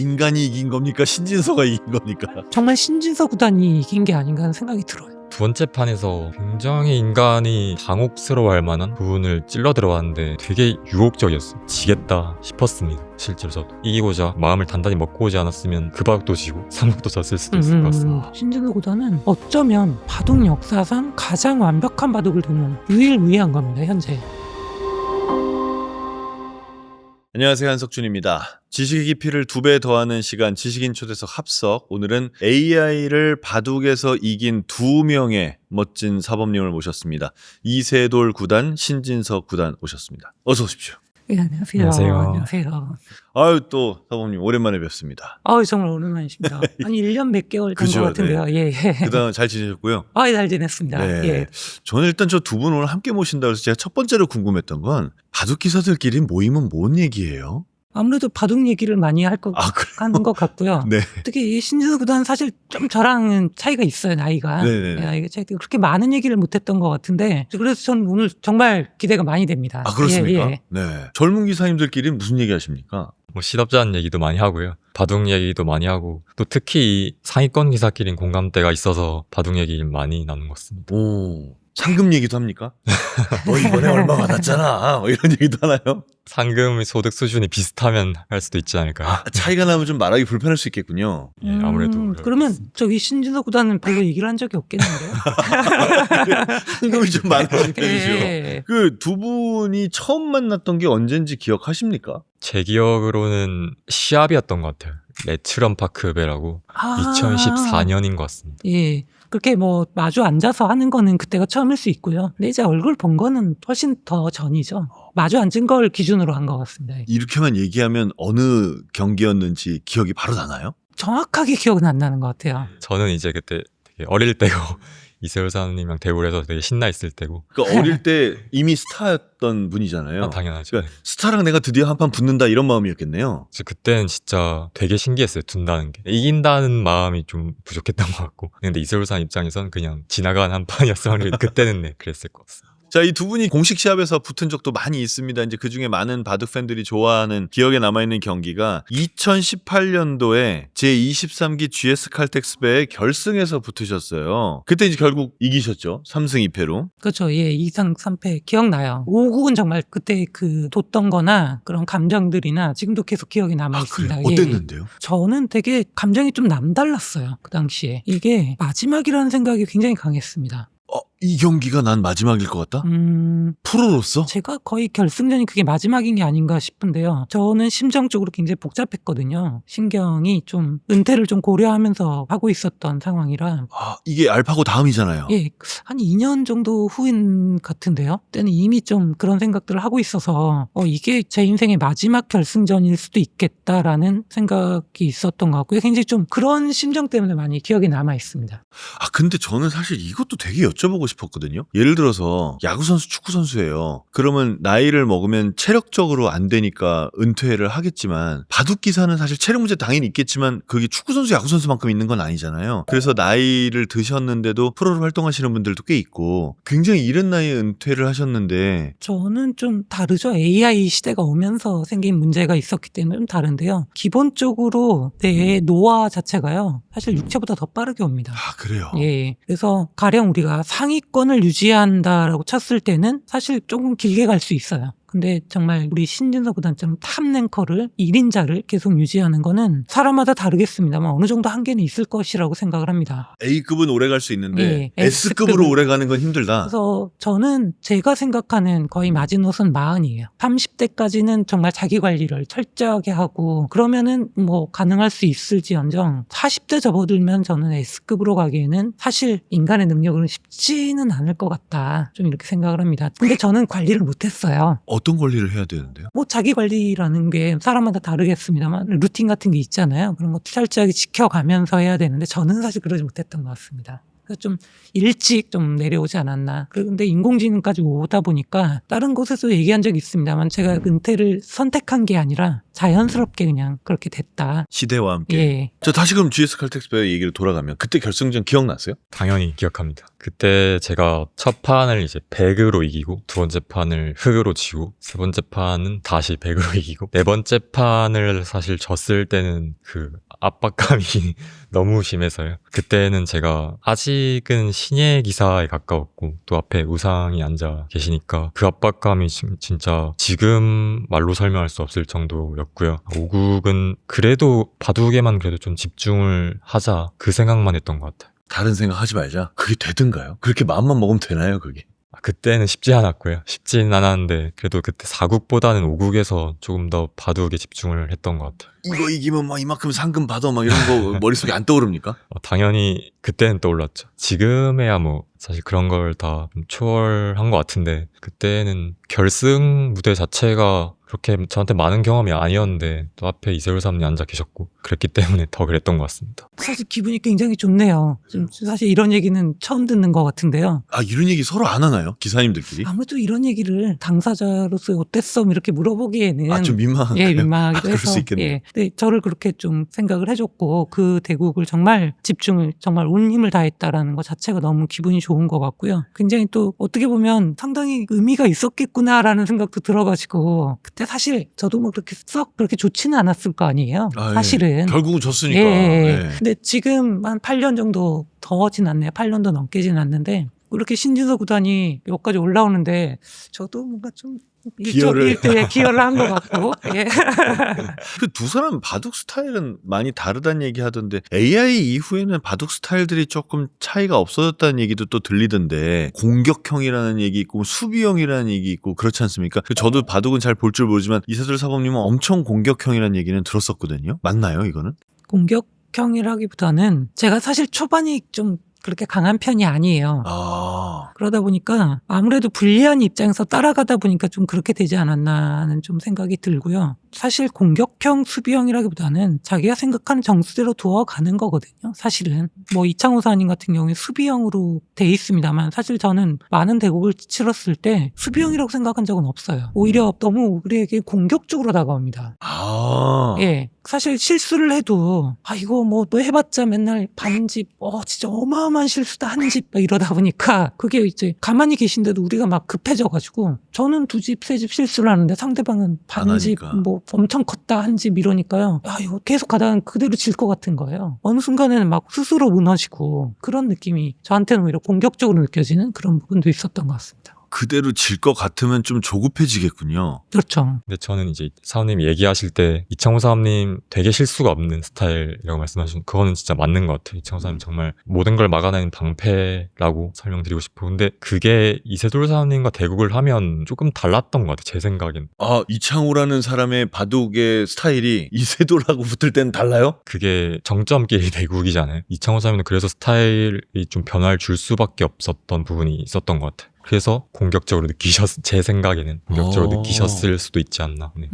인간이 이긴 겁니까? 신진서가 이긴 겁니까? 정말 신진서 구단이 이긴 게 아닌가 하는 생각이 들어요. 두 번째 판에서 굉장히 인간이 당혹스러워할 만한 부분을 찔러 들어왔는데 되게 유혹적이었어요. 지겠다 싶었습니다. 실제로 저도 이기고자 마음을 단단히 먹고 오지 않았으면 그 바둑도 지고 삼국도 졌을 수도 있을 것 같습니다. 신진서 구단은 어쩌면 바둑 역사상 가장 완벽한 바둑을 두는 유일무이한 겁니다. 현재. 안녕하세요, 한석준입니다. 지식의 깊이를 2배 더하는 시간 지식인 초대석 합석. 오늘은 AI를 바둑에서 이긴 2명의 멋진 사범님을 모셨습니다. 이세돌 구단, 신진서 구단 오셨습니다. 어서 오십시오. 네, 안녕하세요. 안녕하세요. 안녕하세요. 아유, 또 사범님 오랜만에 뵙습니다. 아유, 정말 오랜만이십니다. 한 1년 몇 개월 된 그죠, 것 같은데요. 예. 그다음 잘 지내셨고요? 아유, 잘 지냈습니다. 네. 예. 저는 일단 저 두 분 오늘 함께 모신다 그래서 제가 첫 번째로 궁금했던 건 바둑 기사들끼리 모이면 뭔 얘기예요? 아무래도 바둑 얘기를 많이 하는 것 같고요. 네. 특히 이 신진서 구단 사실 좀 저랑은 차이가 있어요, 나이가. 네네네. 나이가 차이가 그렇게 많은 얘기를 못했던 것 같은데 그래서 저는 오늘 정말 기대가 많이 됩니다. 아, 그렇습니까? 예. 네. 젊은 기사님들끼리 무슨 얘기 하십니까? 뭐 시덥잖은 얘기도 많이 하고요. 바둑 얘기도 많이 하고 또 특히 이 상위권 기사끼리는 공감대가 있어서 바둑 얘기 많이 나눈 것 같습니다. 오. 상금 얘기도 합니까? 너 이번에 얼마 받았잖아. 뭐 이런 얘기도 하나요? 상금 소득 수준이 비슷하면 할 수도 있지 않을까요? 아, 차이가 나면 좀 말하기 불편할 수 있겠군요. 예, 아무래도 그러면 저기 신진서 구단은 별로 얘기를 한 적이 없겠는데요? 상금이 좀 많으신 편이죠. 예. 그 두 분이 처음 만났던 게 언젠지 기억하십니까? 제 기억으로는 시합이었던 것 같아요. 레츠런 파크베라고 2014년인 것 같습니다. 예. 그렇게 뭐 마주 앉아서 하는 거는 그때가 처음일 수 있고요. 근데 이제 얼굴 본 거는 훨씬 더 전이죠. 마주 앉은 걸 기준으로 한 것 같습니다. 이렇게만 얘기하면 어느 경기였는지 기억이 바로 나나요? 정확하게 기억은 안 나는 것 같아요. 저는 이제 그때 되게 어릴 때고 이세돌 사장님이랑 대우를 해서 되게 신나 있을 때고 그러니까 어릴 때 이미 스타였던 분이잖아요. 아, 당연하죠. 그러니까 스타랑 내가 드디어 한판 붙는다 이런 마음이었겠네요. 그래서 그때는 진짜 되게 신기했어요. 둔다는 게. 이긴다는 마음이 좀 부족했던 것 같고. 근데 이세돌 사장 입장에선 그냥 지나간 한 판이었어. 그때는 네, 그랬을 것 같습니다. 자, 이 두 분이 공식 시합에서 붙은 적도 많이 있습니다. 이제 그 중에 많은 바둑 팬들이 좋아하는 기억에 남아있는 경기가 2018년도에 제23기 GS 칼텍스배의 결승에서 붙으셨어요. 그때 이제 결국 이기셨죠. 3승 2패로. 그렇죠. 예, 2상 3패 기억나요. 오국은 정말 그때 그 뒀던 거나 그런 감정들이나 지금도 계속 기억이 남아 있습니다. 그래요? 어땠는데요? 저는 되게 감정이 좀 남달랐어요. 그 당시에. 이게 마지막이라는 생각이 굉장히 강했습니다. 이 경기가 난 마지막일 것 같다? 프로로서? 제가 거의 결승전이 그게 마지막인 게 아닌가 싶은데요. 저는 심정적으로 굉장히 복잡했거든요. 신경이 좀 은퇴를 좀 고려하면서 하고 있었던 상황이라. 아, 이게 알파고 다음이잖아요. 예, 한 2년 정도 후인 같은데요. 그때는 이미 좀 그런 생각들을 하고 있어서 이게 제 인생의 마지막 결승전일 수도 있겠다라는 생각이 있었던 것 같고요. 굉장히 좀 그런 심정 때문에 많이 기억에 남아 있습니다. 아, 근데 저는 사실 이것도 되게 여쭤보고 싶었거든요. 예를 들어서 야구선수, 축구선수예요. 그러면 나이를 먹으면 체력적으로 안 되니까 은퇴를 하겠지만 바둑기사는 사실 체력 문제 당연히 있겠지만 그게 축구선수, 야구선수만큼 있는 건 아니잖아요. 그래서 나이를 드셨는데도 프로로 활동하시는 분들도 꽤 있고 굉장히 이른 나이에 은퇴를 하셨는데 저는 좀 다르죠. AI 시대가 오면서 생긴 문제가 있었기 때문에 좀 다른데요. 기본적으로 내 노화 자체가요. 사실 육체보다 더 빠르게 옵니다. 아, 그래요? 예. 그래서 가령 우리가 상위권을 유지한다라고 쳤을 때는 사실 조금 길게 갈 수 있어요. 근데 정말 우리 신진서 구단처럼 탑랭커를 1인자를 계속 유지하는 거는 사람마다 다르겠습니다만 어느 정도 한계는 있을 것이라고 생각을 합니다. A급은 오래 갈 수 있는데 예, S급으로 S급은- 오래 가는 건 힘들다. 그래서 저는 제가 생각하는 거의 마지노선 40이에요. 30대까지는 정말 자기 관리를 철저하게 하고 그러면은 뭐 가능할 수 있을지언정 40대 접어들면 저는 S급으로 가기에는 사실 인간의 능력으로는 쉽지는 않을 것 같다. 좀 이렇게 생각을 합니다. 근데 저는 관리를 못했어요. 어떤 권리를 해야 되는데요? 뭐 자기 관리라는 게 사람마다 다르겠습니다만 루틴 같은 게 있잖아요. 그런 것도 철저하게 지켜가면서 해야 되는데 저는 사실 그러지 못했던 것 같습니다. 그래서 좀 일찍 좀 내려오지 않았나. 그런데 인공지능까지 오다 보니까 다른 곳에서 얘기한 적이 있습니다만 제가 은퇴를 선택한 게 아니라 자연스럽게 그냥 그렇게 됐다. 시대와 함께. 예. 저 다시 그럼 GS 칼텍스베어 얘기를 돌아가면 그때 결승전 기억나세요? 당연히 기억합니다. 그때 제가 첫 판을 이제 100으로 이기고 두 번째 판을 흑으로 지고 세 번째 판은 다시 100으로 이기고 네 번째 판을 사실 졌을 때는 그 압박감이 너무 심해서요. 그때는 제가 아직은 신예 기사에 가까웠고 또 앞에 우상이 앉아 계시니까 그 압박감이 진짜 지금 말로 설명할 수 없을 정도였고요. 5국은 그래도 바둑에만 그래도 좀 집중을 하자 그 생각만 했던 것 같아요. 다른 생각 하지 말자. 그게 되든가요? 그렇게 마음만 먹으면 되나요, 그게? 그때는 쉽지 않았고요. 쉽진 않았는데 그래도 그때 4국보다는 5국에서 조금 더 바둑에 집중을 했던 것 같아요. 이거 이기면 막 이만큼 상금 받아 막 이런 거 머릿속에 안 떠오릅니까? 당연히 그때는 떠올랐죠. 지금에야 뭐 사실 그런 걸 다 초월한 것 같은데 그때는 결승 무대 자체가 그렇게 저한테 많은 경험이 아니었는데 또 앞에 이세돌 사모님 앉아 계셨고 그랬기 때문에 더 그랬던 것 같습니다. 사실 기분이 굉장히 좋네요. 좀 사실 이런 얘기는 처음 듣는 것 같은데요. 아, 이런 얘기 서로 안 하나요? 기사님들끼리? 아무래도 이런 얘기를 당사자로서 어땠어? 이렇게 물어보기에는 아, 좀 민망한가요? 예, 민망하기도 그럴 수 해서. 있겠네요. 예. 근데 저를 그렇게 좀 생각을 해줬고 그 대국을 정말 집중을 정말 온 힘을 다했다라는 것 자체가 너무 기분이 좋은 것 같고요. 굉장히 또 어떻게 보면 상당히 의미가 있었겠구나라는 생각도 들어가지고 그때 사실 저도 뭐 그렇게 썩 그렇게 좋지는 않았을 거 아니에요. 아, 예. 사실은. 결국은 졌으니까. 예. 예. 근데 지금 한 8년 정도 더 지났네요. 8년도 넘게 지났는데 그렇게 신진서 구단이 여기까지 올라오는데 저도 뭔가 좀 기여를 한 것 같고. 예. 그 두 사람 바둑 스타일은 많이 다르다는 얘기 하던데 AI 이후에는 바둑 스타일들이 조금 차이가 없어졌다는 얘기도 또 들리던데 공격형이라는 얘기 있고 수비형이라는 얘기 있고 그렇지 않습니까? 저도 바둑은 잘 볼 줄 모르지만 이세돌 사범님은 엄청 공격형이라는 얘기는 들었었거든요. 맞나요, 이거는? 공격형이라기보다는 제가 사실 초반이 좀 그렇게 강한 편이 아니에요. 아, 그러다 보니까 아무래도 불리한 입장에서 따라가다 보니까 좀 그렇게 되지 않았나 하는 좀 생각이 들고요. 사실 공격형, 수비형이라기보다는 자기가 생각하는 정수대로 두어가는 거거든요. 사실은 뭐 이창호 사님 같은 경우에 수비형으로 돼 있습니다만 사실 저는 많은 대국을 치렀을 때 수비형이라고 생각한 적은 없어요. 오히려 너무 우리에게 공격적으로 다가옵니다. 아, 예. 사실 실수를 해도 이거 뭐 또 해봤자 맨날 반집 진짜 어마어마한 실수다 한 집 이러다 보니까 그게 이제 가만히 계신데도 우리가 막 급해져가지고 저는 2집, 3집 실수를 하는데 상대방은 반집 하니까. 뭐 엄청 컸다 한 집 이러니까요. 이거 계속 가다가 그대로 질 것 같은 거예요. 어느 순간에는 막 스스로 무너지고 그런 느낌이 저한테는 오히려 공격적으로 느껴지는 그런 부분도 있었던 것 같습니다. 그대로 질 것 같으면 좀 조급해지겠군요. 그렇죠. 근데 저는 이제 사모님 얘기하실 때 이창호 사모님 되게 실수가 없는 스타일이라고 말씀하신 그거는 진짜 맞는 것 같아요. 이창호 사모님 정말 모든 걸 막아내는 방패라고 설명드리고 싶고 근데 그게 이세돌 사모님과 대국을 하면 조금 달랐던 것 같아요. 제 생각엔. 아, 이창호라는 사람의 바둑의 스타일이 이세돌하고 붙을 때는 달라요? 그게 정점끼리 대국이잖아요. 이창호 사모님은 그래서 스타일이 좀 변화를 줄 수밖에 없었던 부분이 있었던 것 같아요. 그래서 공격적으로 제 생각에는 공격적으로 느끼셨을 수도 있지 않나. 네.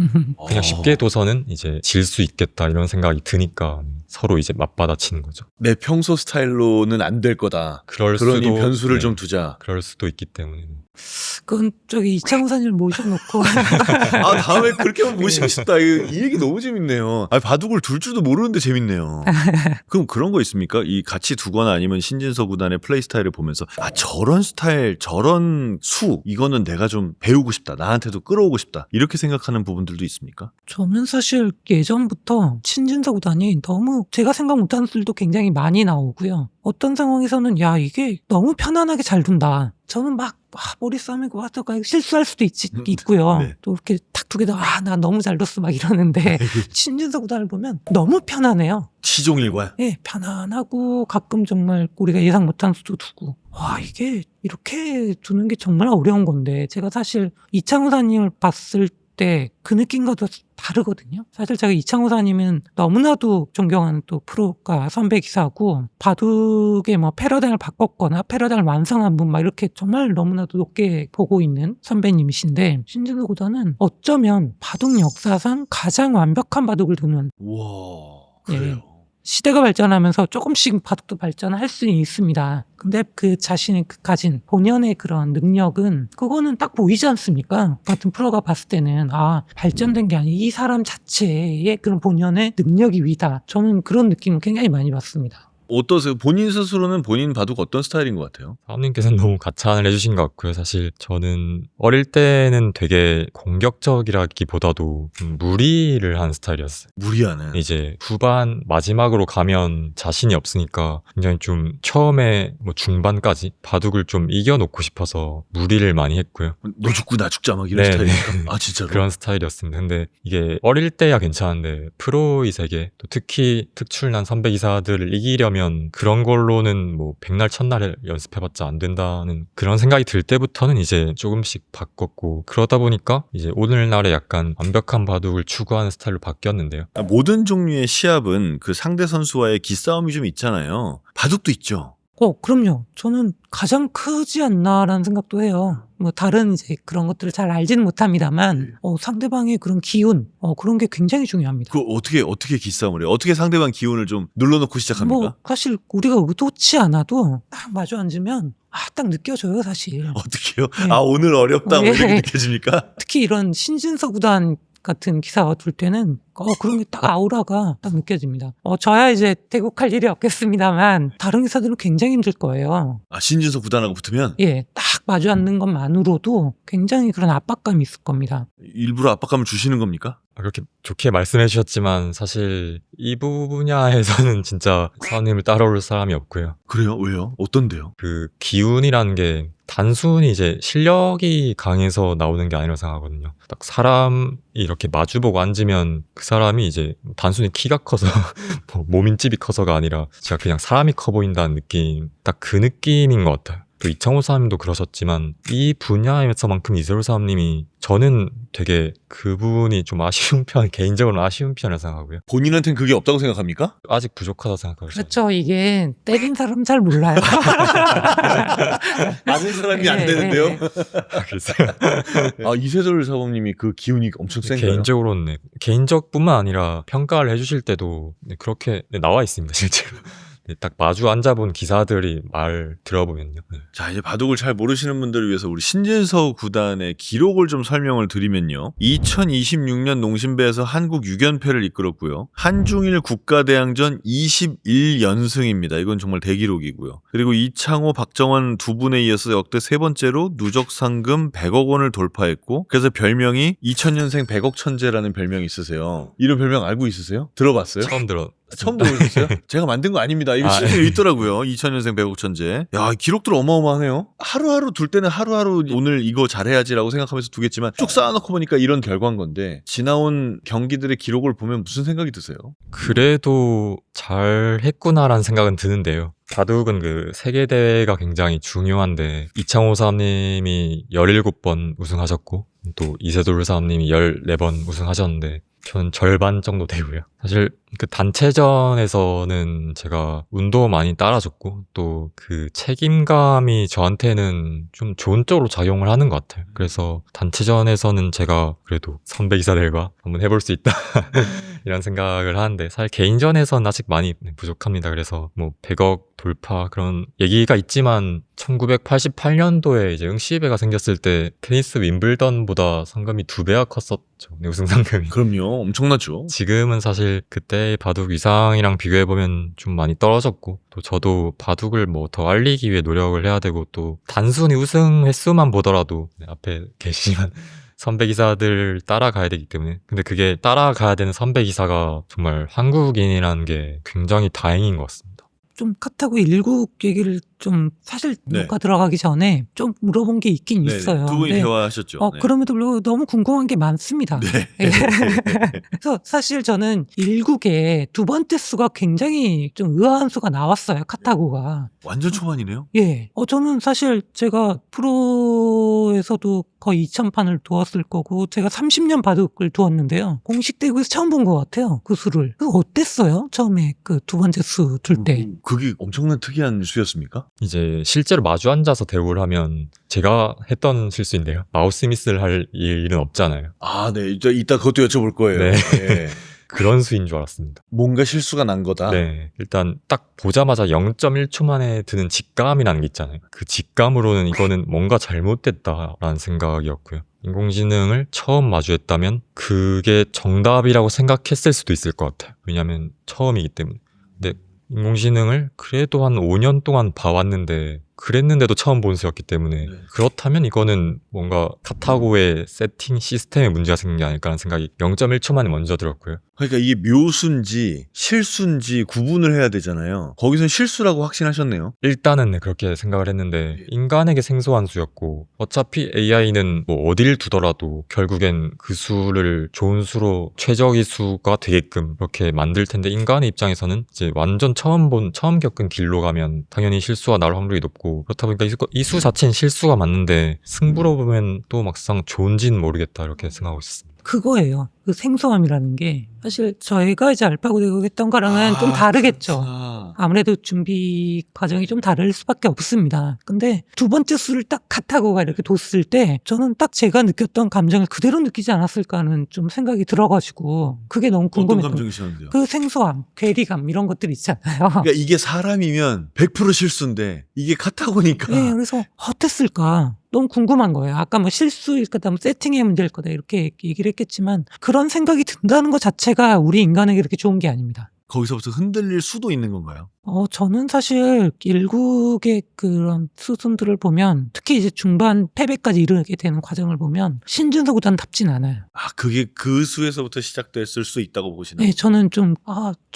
그냥 쉽게 둬서는 이제 질 수 있겠다 이런 생각이 드니까 서로 이제 맞받아치는 거죠. 내 평소 스타일로는 안 될 거다. 그러니 그러니 변수를 네, 좀 두자. 그럴 수도 있기 때문에. 그건 저기 이창호 사님을 모셔놓고 아, 다음에 그렇게 한번 모시고 싶다. 이 얘기 너무 재밌네요. 아, 바둑을 둘 줄도 모르는데 재밌네요. 그럼 그런 거 있습니까? 이 같이 두거나 아니면 신진서 구단의 플레이 스타일을 보면서 저런 스타일, 저런 이거는 내가 좀 배우고 싶다. 나한테도 끌어오고 싶다. 이렇게 생각하는 부분들도 있습니까? 저는 사실 예전부터 신진서 구단이 너무 제가 생각 못하는 술도 굉장히 많이 나오고요. 어떤 상황에서는 이게 너무 편안하게 잘 둔다. 저는 막 머리 싸매고 실수할 수도 있고요. 네. 또 이렇게 탁 두 개 더 나 너무 잘 뒀어 막 이러는데 신진서 구단을 보면 너무 편안해요. 시종일관. 예, 편안하고 가끔 정말 우리가 예상 못한 수도 두고 이게 이렇게 두는 게 정말 어려운 건데 제가 사실 이창호 사님을 봤을 때 그 느낌과도 다르거든요. 사실 제가 이창호 사님은 너무나도 존경하는 또 프로가 선배 기사고 바둑의 뭐 패러다임을 바꿨거나 패러다임을 완성한 분 막 이렇게 정말 너무나도 높게 보고 있는 선배님이신데 신진서 구단은 어쩌면 바둑 역사상 가장 완벽한 바둑을 두는 우와, 그래요. 시대가 발전하면서 조금씩 바둑도 발전할 수 있습니다. 근데 그 자신이 가진 본연의 그런 능력은 그거는 딱 보이지 않습니까? 같은 프로가 봤을 때는 발전된 게 아니라 이 사람 자체의 그런 본연의 능력이 위다. 저는 그런 느낌을 굉장히 많이 받습니다. 어떠세요? 본인 스스로는 본인 바둑 어떤 스타일인 것 같아요? 사모님께서는 너무 가찬을 해주신 것 같고요. 사실 저는 어릴 때는 되게 공격적이라기보다도 무리를 하는 스타일이었어요. 무리하는. 이제 후반 마지막으로 가면 자신이 없으니까 굉장히 좀 처음에 뭐 중반까지 바둑을 좀 이겨놓고 싶어서 무리를 많이 했고요. 너 죽고 나 죽자 막 이런 네, 스타일입니까? 아 진짜로? 그런 스타일이었습니다. 근데 이게 어릴 때야 괜찮은데 프로의 세계, 또 특히 특출난 선배 기사들을 이기려면 그런 걸로는 뭐 백날 첫날에 연습해봤자 안 된다는 그런 생각이 들 때부터는 이제 조금씩 바꿨고, 그러다 보니까 이제 오늘날의 약간 완벽한 바둑을 추구하는 스타일로 바뀌었는데요. 모든 종류의 시합은 그 상대 선수와의 기싸움이 좀 있잖아요. 바둑도 있죠. 그럼요. 저는 가장 크지 않나라는 생각도 해요. 뭐 다른 이제 그런 것들을 잘 알지는 못합니다만 상대방의 그런 기운 그런 게 굉장히 중요합니다. 그 어떻게 기싸움을 해요? 어떻게 상대방 기운을 좀 눌러놓고 시작합니까? 뭐 사실 우리가 의도치 않아도 딱 마주 앉으면 딱 느껴져요, 사실. 어떻게요? 네. 오늘 어렵다 뭐 이렇게 네. 느껴집니까? 특히 이런 신진서 구단 같은 기사가 둘 때는 그런 게 딱 아우라가 딱 느껴집니다. 저야 이제 대국할 일이 없겠습니다만 다른 기사들은 굉장히 힘들 거예요. 신진서 구단하고 붙으면 예, 딱 마주 앉는 것만으로도 굉장히 그런 압박감이 있을 겁니다. 일부러 압박감을 주시는 겁니까? 그렇게 좋게 말씀해 주셨지만 사실 이 분야에서는 진짜 사원님을 따라올 사람이 없고요. 그래요? 왜요? 어떤데요? 그 기운이라는 게 단순히 이제 실력이 강해서 나오는 게 아니라고 생각하거든요. 딱 사람이 이렇게 마주보고 앉으면 그 사람이 이제 단순히 키가 커서 뭐 몸집이 커서가 아니라 제가 그냥 사람이 커 보인다는 느낌, 딱 그 느낌인 것 같아요. 또 이창호 사장님도 그러셨지만 이 분야에서만큼 이세돌 사장님이 저는 되게 그분이 좀 개인적으로는 아쉬운 편이라고 생각하고요. 본인한테는 그게 없다고 생각합니까? 아직 부족하다고 생각하고요. 그렇죠. 이게 때린 사람 잘 몰라요. 아는 사람이 안 예, 되는데요? 예. 그래서 이세돌 사범님이 그 기운이 엄청 센가요? 개인적으로는 개인적뿐만 아니라 평가를 해주실 때도 그렇게 나와 있습니다, 실제로. 딱 마주 앉아본 기사들이 말 들어보면요. 네. 자, 이제 바둑을 잘 모르시는 분들을 위해서 우리 신진서 구단의 기록을 좀 설명을 드리면요. 2026년 농심배에서 한국 6연패를 이끌었고요. 한중일 국가대항전 21연승입니다. 이건 정말 대기록이고요. 그리고 이창호, 박정원 두 분에 이어서 역대 세 번째로 누적 상금 100억 원을 돌파했고, 그래서 별명이 2000년생 100억 천재라는 별명이 있으세요. 이런 별명 알고 있으세요? 들어봤어요? 처음 들어보셨어요? 제가 만든 거 아닙니다. 이거 실제로 있더라고요. 2000년생 100억 천재. 야, 기록들 어마어마하네요. 하루하루 둘 때는 하루하루 오늘 이거 잘해야지라고 생각하면서 두겠지만 쭉 쌓아놓고 보니까 이런 결과인 건데, 지나온 경기들의 기록을 보면 무슨 생각이 드세요? 그래도 잘했구나라는 생각은 드는데요. 바둑은 그 세계대회가 굉장히 중요한데 이창호 사람님이 17번 우승하셨고 또 이세돌 사람님이 14번 우승하셨는데 저는 절반 정도 되고요. 사실 그 단체전에서는 제가 운도 많이 따라줬고 또 그 책임감이 저한테는 좀 좋은 쪽으로 작용을 하는 것 같아요. 그래서 단체전에서는 제가 그래도 선배 기사들과 한번 해볼 수 있다 이런 생각을 하는데, 사실 개인전에서는 아직 많이 부족합니다. 그래서 뭐 100억 돌파 그런 얘기가 있지만 1988년도에 이제 응시배가 생겼을 때 테니스 윈블던보다 상금이 2배가 컸었죠. 우승 상금이. 그럼요. 엄청나죠. 지금은 사실 그때의 바둑 위상이랑 비교해보면 좀 많이 떨어졌고, 또 저도 바둑을 뭐 더 알리기 위해 노력을 해야 되고, 또 단순히 우승 횟수만 보더라도 앞에 계시지만 선배 기사들 따라가야 되기 때문에, 근데 그게 따라가야 되는 선배 기사가 정말 한국인이라는 게 굉장히 다행인 것 같습니다. 좀 카타고 일국 얘기를 좀 사실 네. 녹화 들어가기 전에 좀 물어본 게 있긴 네, 있어요. 두 분이 근데 대화하셨죠. 네. 그럼에도 불구하고 너무 궁금한 게 많습니다. 네. 예. 그래서 사실 저는 일국의 두 번째 수가 굉장히 좀 의아한 수가 나왔어요. 카타고가. 완전 초반이네요. 예. 저는 사실 제가 프로에서도 거의 2000판을 두었을 거고, 제가 30년 바둑을 두었는데요. 공식 대구에서 처음 본 것 같아요. 그 수를. 그거 어땠어요? 처음에 그 두 번째 수 둘 때. 그게 엄청난 특이한 수였습니까? 이제 실제로 마주 앉아서 대우를 하면 제가 했던 실수인데요. 마우스 미스를 할 일은 없잖아요. 네. 이따 그것도 여쭤볼 거예요. 네. 네. 그런 수인 줄 알았습니다. 뭔가 실수가 난 거다. 네, 일단 딱 보자마자 0.1초 만에 드는 직감이라는 게 있잖아요. 그 직감으로는 이거는 뭔가 잘못됐다라는 생각이었고요. 인공지능을 처음 마주했다면 그게 정답이라고 생각했을 수도 있을 것 같아요. 왜냐하면 처음이기 때문에. 근데 인공지능을 그래도 한 5년 동안 봐왔는데 그랬는데도 처음 본 수였기 때문에 그렇다면 이거는 뭔가 카타고의 세팅 시스템에 문제가 생긴 게 아닐까라는 생각이 0.1초 만에 먼저 들었고요. 그러니까 이게 묘수인지 실수인지 구분을 해야 되잖아요. 거기선 실수라고 확신하셨네요. 일단은 네, 그렇게 생각을 했는데 인간에게 생소한 수였고 어차피 AI는 뭐 어딜 두더라도 결국엔 그 수를 좋은 수로 최적의 수가 되게끔 그렇게 만들 텐데 인간의 입장에서는 이제 완전 처음 겪은 길로 가면 당연히 실수가 날 확률이 높고 그렇다 보니까 이 수 자체는 실수가 맞는데 승부로 보면 또 막상 좋은지는 모르겠다 이렇게 생각하고 있었습니다. 그거예요. 그 생소함이라는 게 사실 저희가 이제 알파고 대국했던 거랑은 좀 다르겠죠. 그렇구나. 아무래도 준비 과정이 좀 다를 수밖에 없습니다. 근데 두 번째 수를 딱 카타고가 이렇게 뒀을 때 저는 딱 제가 느꼈던 감정을 그대로 느끼지 않았을까 하는 좀 생각이 들어가지고 그게 너무 어떤 궁금했던 감정이셨는데요? 그 생소함, 괴리감 이런 것들 있잖아요. 그러니까 이게 사람이면 100% 실수인데 이게 카타고니까 네, 그래서 어땠을까? 너무 궁금한 거예요. 아까 뭐 실수일 거다, 뭐 세팅의 문제일 거다 이렇게 얘기를 했겠지만 그런 생각이 든다는 것 자체가 우리 인간에게 그렇게 좋은 게 아닙니다. 거기서부터 흔들릴 수도 있는 건가요? 저는 사실 일국의 그런 수순들을 보면 특히 이제 중반 패배까지 이르게 되는 과정을 보면 신준서 구단답진 않아요. 아, 그게 그 수에서부터 시작됐을 수 있다고 보시나요? 네, 저는 좀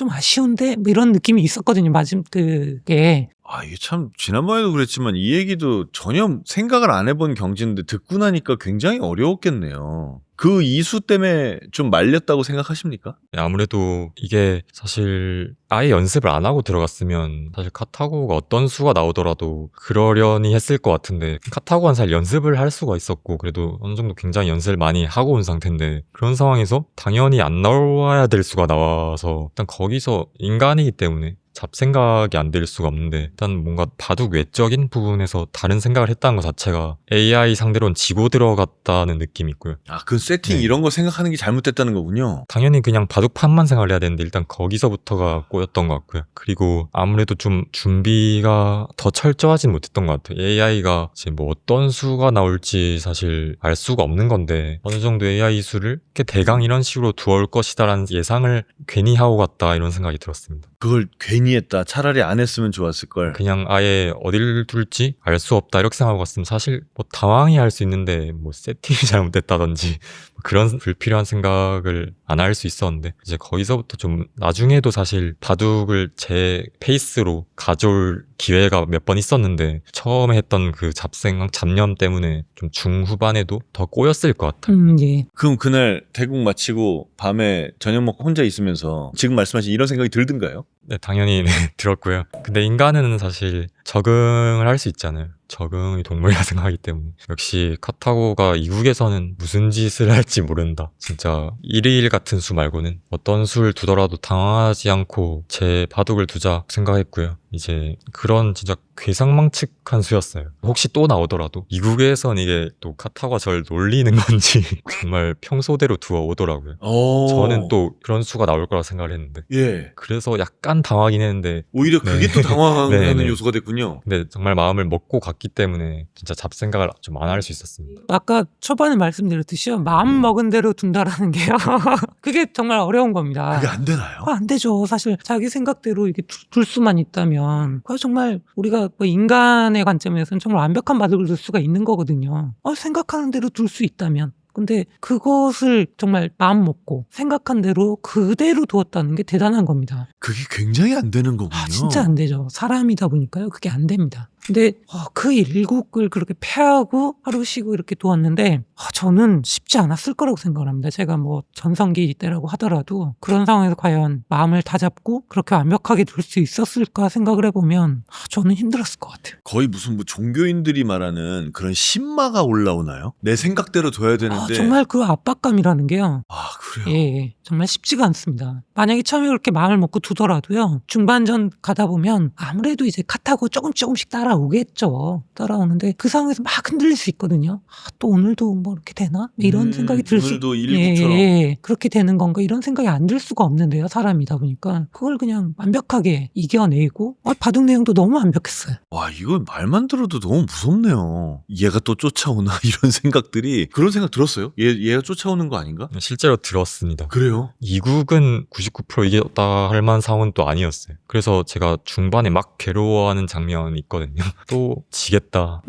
아쉬운데 뭐 이런 느낌이 있었거든요. 그게. 아, 이게 참 지난번에도 그랬지만 이 얘기도 전혀 생각을 안 해본 경지인데 듣고 나니까 굉장히 어려웠겠네요. 그 이수 때문에 좀 말렸다고 생각하십니까? 아무래도 이게 사실 아예 연습을 안 하고 들어갔으면 사실 카타고가 어떤 수가 나오더라도 그러려니 했을 것 같은데 카타고는 사실 연습을 할 수가 있었고 그래도 어느 정도 굉장히 연습을 많이 하고 온 상태인데 그런 상황에서 당연히 안 나와야 될 수가 나와서 일단 거기서 인간이기 때문에 잡생각이 안 될 수가 없는데 일단 뭔가 바둑 외적인 부분에서 다른 생각을 했다는 것 자체가 AI 상대로는 지고 들어갔다는 느낌이 있고요. 아, 그 세팅 네. 이런 거 생각하는 게 잘못됐다는 거군요. 당연히 그냥 바둑판만 생각을 해야 되는데 일단 거기서부터가 꼬였던 것 같고요. 그리고 아무래도 좀 준비가 더 철저하진 못했던 것 같아요. AI가 이제 뭐 어떤 수가 나올지 사실 알 수가 없는 건데 어느 정도 AI 수를 이렇게 대강 이런 식으로 두어올 것이다라는 예상을 괜히 하고 갔다 이런 생각이 들었습니다. 그걸 괜히 했다. 차라리 안 했으면 좋았을 걸. 그냥 아예 어디를 둘지 알 수 없다 이렇게 생각하고 갔으면 사실 뭐 당황히 할 수 있는데 뭐 세팅이 잘못됐다든지 뭐 그런 불필요한 생각을 안 할 수 있었는데 이제 거기서부터 좀 나중에도 사실 바둑을 제 페이스로 가져올 기회가 몇 번 있었는데 처음에 했던 그 잡념 때문에 좀 중후반에도 더 꼬였을 것 같아요. 예. 그럼 그날 대국 마치고 밤에 저녁 먹고 혼자 있으면서 지금 말씀하신 이런 생각이 들든가요? 네, 당연히 네, 들었고요. 근데 인간은 사실 적응을 할 수 있잖아요. 적응이 동물이라 생각하기 때문에 역시 카타고가 이국에서는 무슨 짓을 할지 모른다. 진짜 일일 같은 수 말고는 어떤 수를 두더라도 당황하지 않고 제 바둑을 두자 생각했고요. 이제 그런 진짜 괴상망측한 수였어요. 혹시 또 나오더라도 이국에선 이게 또 카타고가 저를 놀리는 건지 정말 평소대로 두어 오더라고요. 저는 또 그런 수가 나올 거라 생각을 했는데 예. 그래서 약간 당하긴 했는데 오히려 그게 네. 또 당황하는 네, 네. 요소가 됐군요. 근데 정말 마음을 먹고 갔기 때문에 진짜 잡생각을 좀 안 할 수 있었습니다. 아까 초반에 말씀드렸듯이요. 마음 먹은 대로 둔다라는 게요. 그게 정말 어려운 겁니다. 그게 안 되나요? 안 되죠. 사실 자기 생각대로 이렇게 둘 수만 있다면 그거 정말 우리가 뭐 인간의 관점에서는 정말 완벽한 바둑을 둘 수가 있는 거거든요. 생각하는 대로 둘 수 있다면. 근데 그것을 정말 마음 먹고 생각한 대로 그대로 두었다는 게 대단한 겁니다. 그게 굉장히 안 되는 거군요. 진짜 안 되죠. 사람이다 보니까요. 그게 안 됩니다. 근데 그 일국을 그렇게 패하고 하루 쉬고 이렇게 두었는데 저는 쉽지 않았을 거라고 생각을 합니다. 제가 뭐 전성기 때라고 하더라도 그런 상황에서 과연 마음을 다잡고 그렇게 완벽하게 둘 수 있었을까 생각을 해보면 저는 힘들었을 것 같아요. 거의 무슨 뭐 종교인들이 말하는 그런 신마가 올라오나요? 내 생각대로 둬야 되는데. 정말 그 압박감이라는 게요. 아, 그래요? 예, 정말 쉽지가 않습니다. 만약에 처음에 그렇게 마음을 먹고 두더라도요. 중반전 가다 보면 아무래도 이제 카타고 조금씩 따라올 따라오겠죠. 따라오는데 그 상황에서 막 흔들릴 수 있거든요. 또 오늘도 뭐 이렇게 되나? 이런 생각이 들 수. 오늘도 일국처럼. 그렇게 되는 건가? 이런 생각이 안 들 수가 없는데요. 사람이다 보니까. 그걸 그냥 완벽하게 이겨내고 바둑 내용도 너무 완벽했어요. 와, 이거 말만 들어도 너무 무섭네요. 얘가 또 쫓아오나 이런 생각들이. 그런 생각 들었어요? 얘가 쫓아오는 거 아닌가? 실제로 들었습니다. 그래요? 이국은 99% 이겼다 할 만한 상황은 또 아니었어요. 그래서 제가 중반에 막 괴로워하는 장면이 있거든요. 또 지겠다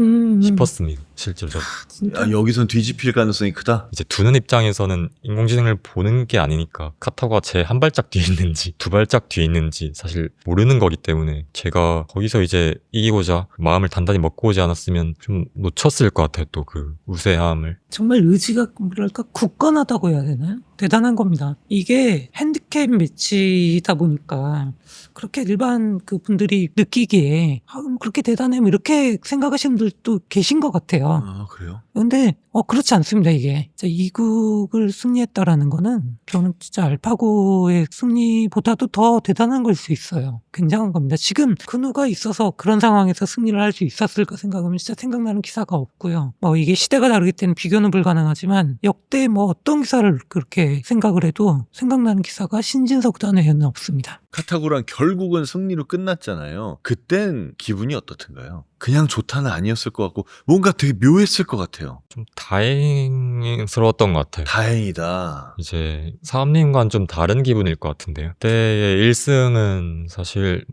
싶었습니다. 실제로 저도. 진짜. 여기선 뒤집힐 가능성이 크다? 이제 두는 입장에서는 인공지능을 보는 게 아니니까 카타고가 제 한 발짝 뒤에 있는지 두 발짝 뒤에 있는지 사실 모르는 거기 때문에 제가 거기서 이제 이기고자 마음을 단단히 먹고 오지 않았으면 좀 놓쳤을 것 같아요. 또 그 우세함을. 정말 의지가 뭐랄까 굳건하다고 해야 되나요? 대단한 겁니다. 이게 핸디캡 매치이다 보니까 그렇게 일반 그 분들이 느끼기에 그렇게 대단해 뭐 이렇게 생각하시는 분들도 계신 것 같아요. 아, 그래요? 근데 그렇지 않습니다. 이게 이국을 승리했다라는 거는 저는 진짜 알파고의 승리보다도 더 대단한 걸 수 있어요. 굉장한 겁니다. 지금 근우가 있어서 그런 상황에서 승리를 할 수 있었을까 생각하면 진짜 생각나는 기사가 없고요. 이게 시대가 다르기 때문에 비교는 불가능하지만 역대 어떤 기사를 그렇게 생각을 해도 생각나는 기사가 신진석단의 해는 없습니다. 카타고랑 결국은 승리로 끝났잖아요. 그땐 기분이 어떻던가요? 그냥 좋다는 아니었을 것 같고 뭔가 되게 묘했을 것 같아요. 좀 다행스러웠던 것 같아요. 다행이다. 이제 사업님과는 좀 다른 기분일 것 같은데요. 그때의 1승은 사실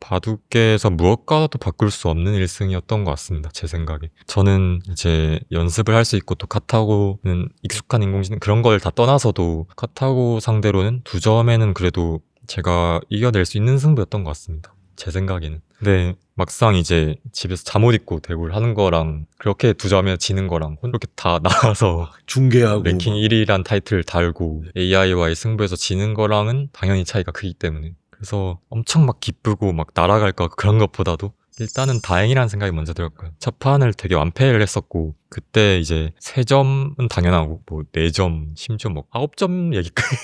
바둑계에서 무엇과도 바꿀 수 없는 1승이었던 것 같습니다. 제 생각에. 저는 이제 연습을 할 수 있고 또 카타고는 익숙한 인공지능 그런 걸 다 떠나서도 카타고 상대로는 2점에는 그래도 제가 이겨낼 수 있는 승부였던 것 같습니다. 제 생각에는. 근데 막상 이제 집에서 잠옷 입고 대구를 하는 거랑 그렇게 2점에 지는 거랑 이렇게 다 나와서 중계하고 랭킹 1위란 타이틀 달고 AI와의 승부에서 지는 거랑은 당연히 차이가 크기 때문에 그래서 엄청 막 기쁘고 막 날아갈까 그런 것보다도 일단은 다행이라는 생각이 먼저 들었고요. 첫 판을 되게 완패를 했었고 그때 이제 3점은 당연하고 4점, 심지어 9점 얘기까지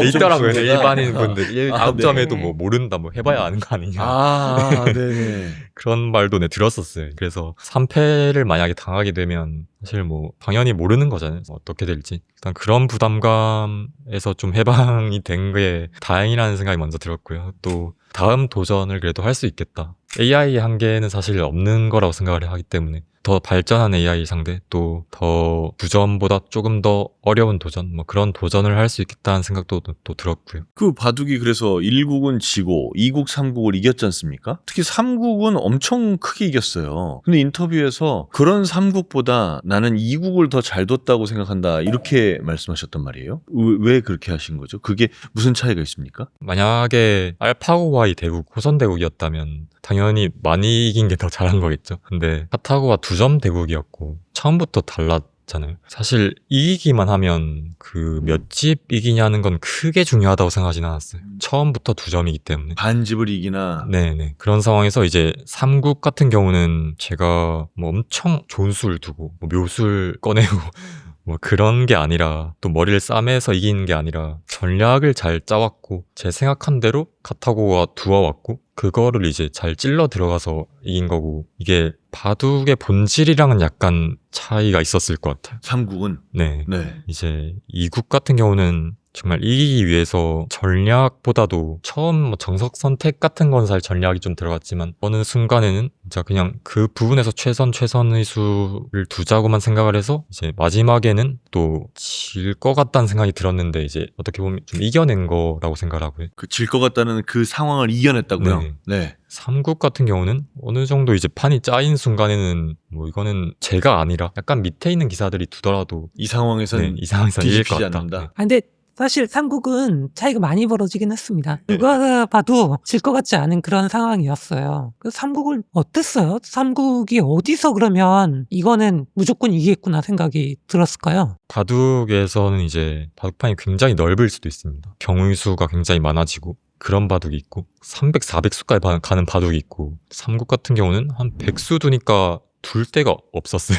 있더라고요. 승부가? 일반인 분들 9점에도 네. 모른다 해봐야 아는 거 아니냐 네네. 그런 말도 들었었어요. 그래서 3패를 만약에 당하게 되면 사실 당연히 모르는 거잖아요. 어떻게 될지. 일단 그런 부담감에서 좀 해방이 된 게 다행이라는 생각이 먼저 들었고요. 또 다음 도전을 그래도 할 수 있겠다. AI의 한계는 사실 없는 거라고 생각을 하기 때문에 더 발전한 AI 상대 또 더 9점보다 조금 더 어려운 도전 그런 도전을 할 수 있겠다는 생각도 또 들었고요. 그 바둑이 그래서 1국은 지고 2국, 3국을 이겼지 않습니까? 특히 3국은 엄청 크게 이겼어요. 근데 인터뷰에서 그런 3국보다 나는 2국을 더 잘 뒀다고 생각한다 이렇게 말씀하셨단 말이에요. 왜 그렇게 하신 거죠? 그게 무슨 차이가 있습니까? 만약에 알파고와의 대국, 호선대국이었다면 당연히 많이 이긴 게 더 잘한 거겠죠. 근데 카타고가 2점 대국이었고 처음부터 달랐잖아요. 사실 이기기만 하면 그 몇 집 이기냐는 건 크게 중요하다고 생각하진 않았어요. 처음부터 2점이기 때문에. 반집을 이기나. 네네. 그런 상황에서 이제 3국 같은 경우는 제가 엄청 좋은 수를 두고 묘수를 꺼내고 그런 게 아니라 또 머리를 싸매서 이기는 게 아니라 전략을 잘 짜왔고 제 생각한 대로 카타고가 두어왔고 그거를 이제 잘 찔러 들어가서 이긴 거고 이게 바둑의 본질이랑은 약간 차이가 있었을 것 같아요. 3국은? 네. 네. 이제 2국 같은 경우는 정말 이기기 위해서 전략보다도 처음 정석 선택 같은 건 사실 전략이 좀 들어갔지만 어느 순간에는 진짜 그냥 그 부분에서 최선의 수를 두자고만 생각을 해서 이제 마지막에는 또 질 것 같다는 생각이 들었는데 이제 어떻게 보면 좀 이겨낸 거라고 생각을 하고요. 질 것 같다는 그 상황을 이겨냈다고요? 네. 네. 3국 같은 경우는 어느 정도 이제 판이 짜인 순간에는 이거는 제가 아니라 약간 밑에 있는 기사들이 두더라도 이 상황에서는 이 상황에서 이길 것 뒤집히지 같다. 않는다. 네. 근데 사실 3국은 차이가 많이 벌어지긴 했습니다. 누가 봐도 질 것 같지 않은 그런 상황이었어요. 그 3국을 어땠어요? 3국이 어디서 그러면 이거는 무조건 이기겠구나 생각이 들었을까요? 바둑에서는 이제 바둑판이 굉장히 넓을 수도 있습니다. 경우의 수가 굉장히 많아지고 그런 바둑이 있고 300, 400수까지 가는 바둑이 있고 3국 같은 경우는 한 100수 두니까 둘 데가 없었어요.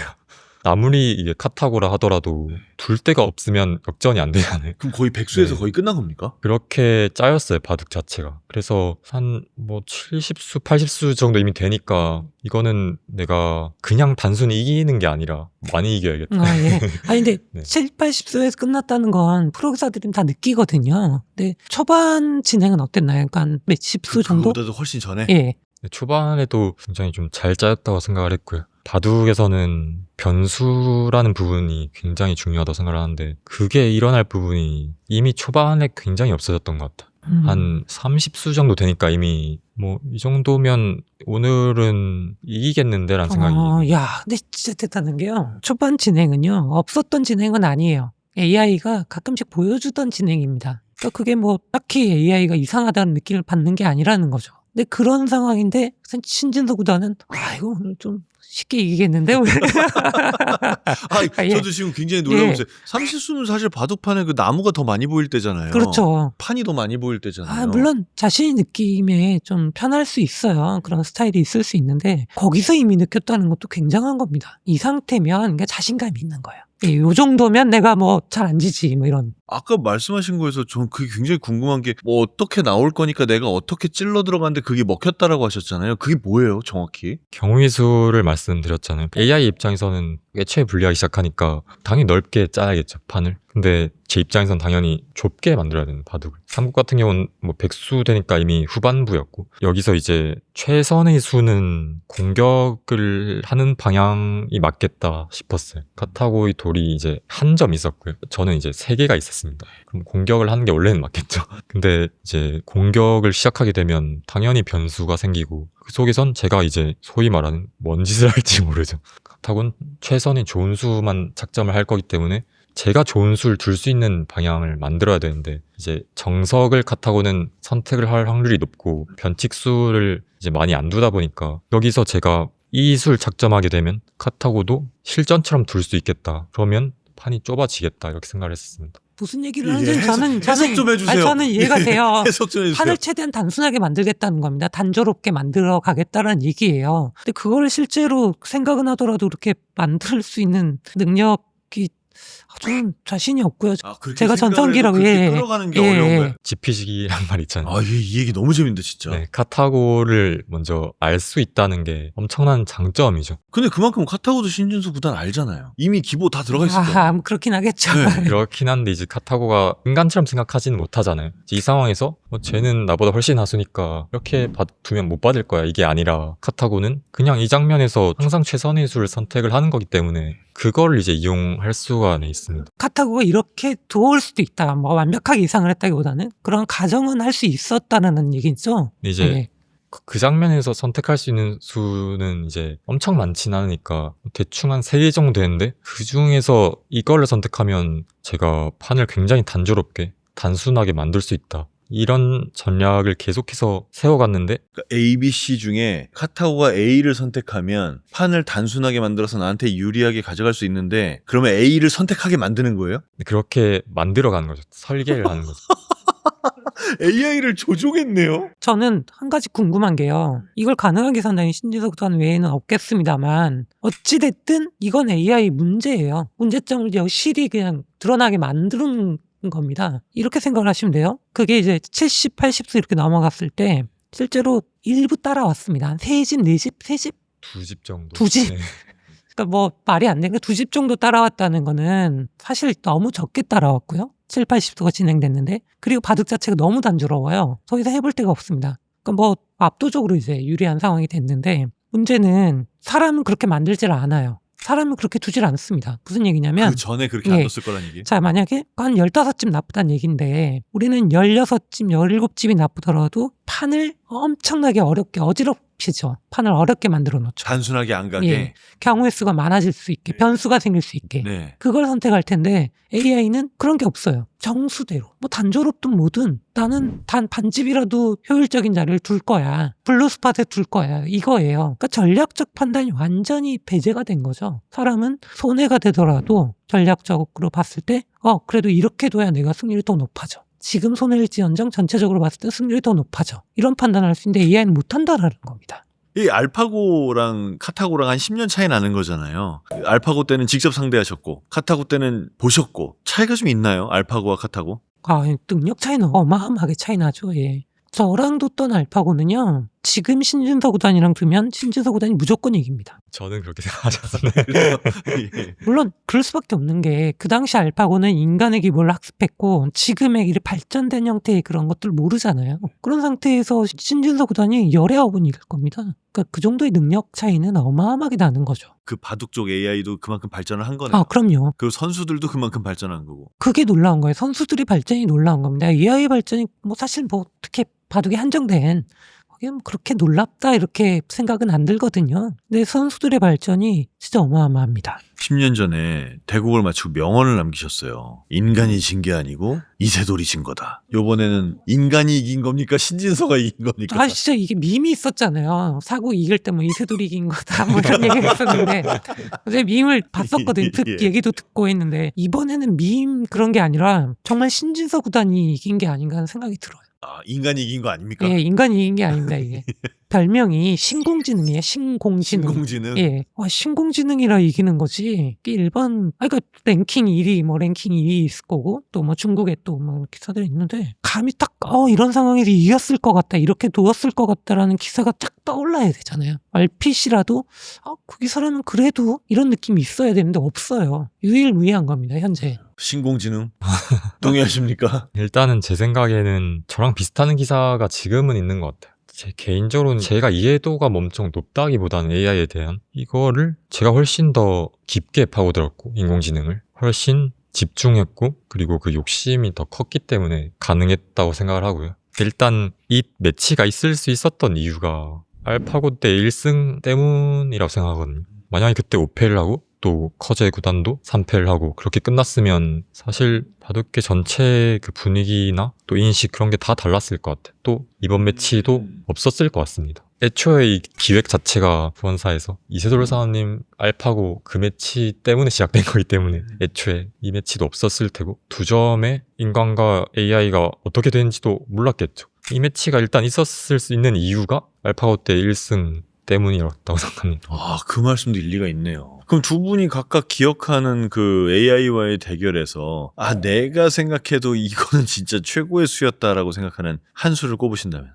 아무리 이게 카타고라 하더라도 둘 데가 없으면 역전이 안 되잖아요. 그럼 거의 백수에서 네. 거의 끝난 겁니까? 그렇게 짜였어요, 바둑 자체가. 그래서 한 뭐 70수, 80수 정도 이미 되니까 이거는 내가 그냥 단순히 이기는 게 아니라 많이 이겨야겠다. 아, 예. 아니, 근데 네. 7, 80수에서 끝났다는 건 프로기사들은 다 느끼거든요. 근데 초반 진행은 어땠나요? 그러니까 몇십 수 정도? 그거보다도 훨씬 전에? 예. 초반에도 굉장히 좀 잘 짜였다고 생각을 했고요. 바둑에서는 변수라는 부분이 굉장히 중요하다고 생각을 하는데 그게 일어날 부분이 이미 초반에 굉장히 없어졌던 것 같아요. 한 30수 정도 되니까 이미 뭐 이 정도면 오늘은 이기겠는데 라는 생각이 야, 근데 진짜 대단한 게요. 초반 진행은요, 없었던 진행은 아니에요. AI가 가끔씩 보여주던 진행입니다. 그러니까 그게 뭐 딱히 AI가 이상하다는 느낌을 받는 게 아니라는 거죠. 근데 그런 상황인데 신진서 구단은 이거 오늘 좀 쉽게 이기겠는데? 예. 저도 지금 굉장히 놀라고 있어요. 30수는 사실 바둑판에 그 나무가 더 많이 보일 때잖아요. 그렇죠. 판이 더 많이 보일 때잖아요. 물론 자신의 느낌에 좀 편할 수 있어요. 그런 스타일이 있을 수 있는데 거기서 이미 느꼈다는 것도 굉장한 겁니다. 이 상태면 그러니까 자신감이 있는 거예요. 예, 요 정도면 내가 뭐 잘 안 지지 뭐 이런. 아까 말씀하신 거에서 전 그게 굉장히 궁금한 게 뭐 어떻게 나올 거니까 내가 어떻게 찔러 들어갔는데 그게 먹혔다라고 하셨잖아요. 그게 뭐예요 정확히? 경우의 수를 말씀드렸잖아요. AI 입장에서는 애초에 분리하기 시작하니까 당연히 넓게 짜야겠죠, 판을. 근데 제 입장에선 당연히 좁게 만들어야 되는 바둑을. 삼국 같은 경우는 뭐 백수 되니까 이미 후반부였고 여기서 이제 최선의 수는 공격을 하는 방향이 맞겠다 싶었어요. 카타고의 돌이 이제 한 점 있었고요. 저는 이제 3개가 있었습니다. 그럼 공격을 하는 게 원래는 맞겠죠. 근데 이제 공격을 시작하게 되면 당연히 변수가 생기고 그 속에선 제가 이제 소위 말하는 뭔 짓을 할지 모르죠. 카타고는 최선의 좋은 수만 착점을 할 거기 때문에 제가 좋은 수를 둘 수 있는 방향을 만들어야 되는데 이제 정석을 카타고는 선택을 할 확률이 높고 변칙수를 이제 많이 안 두다 보니까 여기서 제가 이 수를 착점하게 되면 카타고도 실전처럼 둘 수 있겠다. 그러면 판이 좁아지겠다 이렇게 생각을 했었습니다. 무슨 얘기를 하는지 저는 좀 해주세요. 저는 이해가 돼요. 해석 좀 해주세요. 판을 최대한 단순하게 만들겠다는 겁니다. 단조롭게 만들어 가겠다는 얘기예요. 근데 그걸 실제로 생각은 하더라도 그렇게 만들 수 있는 능력이 저는 자신이 없고요. 그렇게 제가 생각을 전성기라고 해도 그렇게 끌어가는 게 어려운 거예요. 지피식이란 말 있잖아요. 이 얘기 너무 재밌는데 진짜. 네, 카타고를 먼저 알 수 있다는 게 엄청난 장점이죠. 근데 그만큼 카타고도 신진수 구단 알잖아요. 이미 기보 다 들어가 있을 거예요. 뭐 그렇긴 하겠죠. 네. 그렇긴 한데 이제 카타고가 인간처럼 생각하지는 못하잖아요. 이 상황에서 쟤는 나보다 훨씬 하수니까 이렇게 두면 못 받을 거야 이게 아니라 카타고는 그냥 이 장면에서 항상 최선의 수를 선택을 하는 거기 때문에 그걸 이제 이용할 수가 있습니다. 카타고가 이렇게 도울 수도 있다. 뭐 완벽하게 이상을 했다기보다는 그런 가정은 할 수 있었다는 얘기죠. 이제 네. 그 장면에서 선택할 수 있는 수는 이제 엄청 많진 않으니까 대충 한 3개 정도 되는데 그 중에서 이거를 선택하면 제가 판을 굉장히 단조롭게 단순하게 만들 수 있다. 이런 전략을 계속해서 세워갔는데 그러니까 A, B, C 중에 카타고가 A를 선택하면 판을 단순하게 만들어서 나한테 유리하게 가져갈 수 있는데 그러면 A를 선택하게 만드는 거예요? 그렇게 만들어가는 거죠. 설계를 하는 거죠. AI를 조종했네요. 저는 한 가지 궁금한 게요. 이걸 가능하게 산다는 신지석 구단 외에는 없겠습니다만 어찌됐든 이건 AI 문제예요. 문제점을 여실히 그냥 드러나게 만드는 겁니다. 이렇게 생각을 하시면 돼요. 그게 이제 70, 80수 이렇게 넘어갔을 때 실제로 일부 따라왔습니다. 한 3집, 4집, 3집? 2집 정도. 2집? 네. 그러니까 뭐 말이 안 되니까 2집 정도 따라왔다는 거는 사실 너무 적게 따라왔고요. 7, 80수가 진행됐는데 그리고 바둑 자체가 너무 단조로워요. 더 이상 해볼 데가 없습니다. 그러니까 뭐 압도적으로 이제 유리한 상황이 됐는데 문제는 사람은 그렇게 만들질 않아요. 사람은 그렇게 두질 않습니다. 무슨 얘기냐면 그 전에 그렇게 안 뒀을 거란 얘기. 자, 만약에 한 15집 나쁘다는 얘기인데 우리는 16집, 17집이 나쁘더라도 판을 엄청나게 어렵게 어지럽히죠. 판을 어렵게 만들어 놓죠. 단순하게 안 가게. 예. 경우의 수가 많아질 수 있게, 변수가 생길 수 있게. 네. 그걸 선택할 텐데 AI는 그런 게 없어요. 정수대로. 뭐 단조롭든 뭐든 나는 단 반집이라도 효율적인 자리를 둘 거야. 블루스팟에 둘 거야. 이거예요. 그러니까 전략적 판단이 완전히 배제가 된 거죠. 사람은 손해가 되더라도 전략적으로 봤을 때 그래도 이렇게 둬야 내가 승률이 더 높아져. 지금 손해일지언정 전체적으로 봤을 때 승률이 더 높아져. 이런 판단을 할 수 있는데 AI는 못한다라는 겁니다. 이 알파고랑 카타고랑 한 10년 차이 나는 거잖아요. 알파고 때는 직접 상대하셨고 카타고 때는 보셨고 차이가 좀 있나요? 알파고와 카타고? 능력 차이는 어마어마하게 차이 나죠. 예. 저랑 뒀던 알파고는요. 지금 신진서 구단이랑 두면 신진서 구단이 무조건 이깁니다. 저는 그렇게 생각하셨는데 예. 물론 그럴 수밖에 없는 게 그 당시 알파고는 인간의 기본을 학습했고 지금의 이 발전된 형태의 그런 것들 모르잖아요. 그런 상태에서 신진서 구단이 열의 아홉은 이길 겁니다. 그러니까 그 정도의 능력 차이는 어마어마하게 나는 거죠. 그 바둑 쪽 AI도 그만큼 발전을 한 거네요. 그럼요. 그리고 선수들도 그만큼 발전한 거고. 그게 놀라운 거예요. 선수들의 발전이 놀라운 겁니다. AI 발전이 사실 어떻게 바둑에 한정된 그게 그렇게 놀랍다 이렇게 생각은 안 들거든요. 근데 선수들의 발전이 진짜 어마어마합니다. 10년 전에 대국을 마치고 명언을 남기셨어요. 인간이 진 게 아니고 이세돌이 진 거다. 요번에는 인간이 이긴 겁니까? 신진서가 이긴 겁니까? 진짜 이게 밈이 있었잖아요. 사고 이길 때 이세돌이 이긴 거다 이런 얘기가 있었는데 어제 밈을 봤었거든요. 예. 얘기도 듣고 했는데 이번에는 밈 그런 게 아니라 정말 신진서 구단이 이긴 게 아닌가 하는 생각이 들어요. 인간이 이긴 거 아닙니까? 예, 인간이 이긴 게 아닙니다, 이게. 별명이 신공지능이에요, 신공지능. 신공지능. 예. 신공지능이라 이기는 거지. 이게 일반, 그러니까 랭킹 1위, 랭킹 2위 있을 거고, 또 중국에 또 기사들이 있는데, 감히 딱, 이런 상황에서 이겼을 것 같다, 이렇게 놓았을 것 같다라는 기사가 딱 떠올라야 되잖아요. 얼핏이라도, 그 기사라면 그래도 이런 느낌이 있어야 되는데 없어요. 유일무이한 겁니다, 현재. 신공지능 동의하십니까? 일단은 제 생각에는 저랑 비슷한 기사가 지금은 있는 것 같아요. 제 개인적으로는 제가 이해도가 엄청 높다기보다는 AI에 대한 이거를 제가 훨씬 더 깊게 파고들었고 인공지능을 훨씬 집중했고 그리고 그 욕심이 더 컸기 때문에 가능했다고 생각을 하고요. 일단 이 매치가 있을 수 있었던 이유가 알파고 때 1승 때문이라고 생각하거든요. 만약에 그때 5패를 하고 또 커제 구단도 3패를 하고 그렇게 끝났으면 사실 바둑계 전체 그 분위기나 또 인식 그런 게 다 달랐을 것 같아요. 또 이번 매치도 없었을 것 같습니다. 애초에 이 기획 자체가 부원사에서 이세돌 사원님 알파고 그 매치 때문에 시작된 거기 때문에 애초에 이 매치도 없었을 테고 두 점에 인간과 AI가 어떻게 되는지도 몰랐겠죠. 이 매치가 일단 있었을 수 있는 이유가 알파고 때 1승 때문이었다고 생각합니다. 그 말씀도 일리가 있네요. 그럼 두 분이 각각 기억하는 그 AI와의 대결에서 내가 생각해도 이거는 진짜 최고의 수였다라고 생각하는 한 수를 꼽으신다면?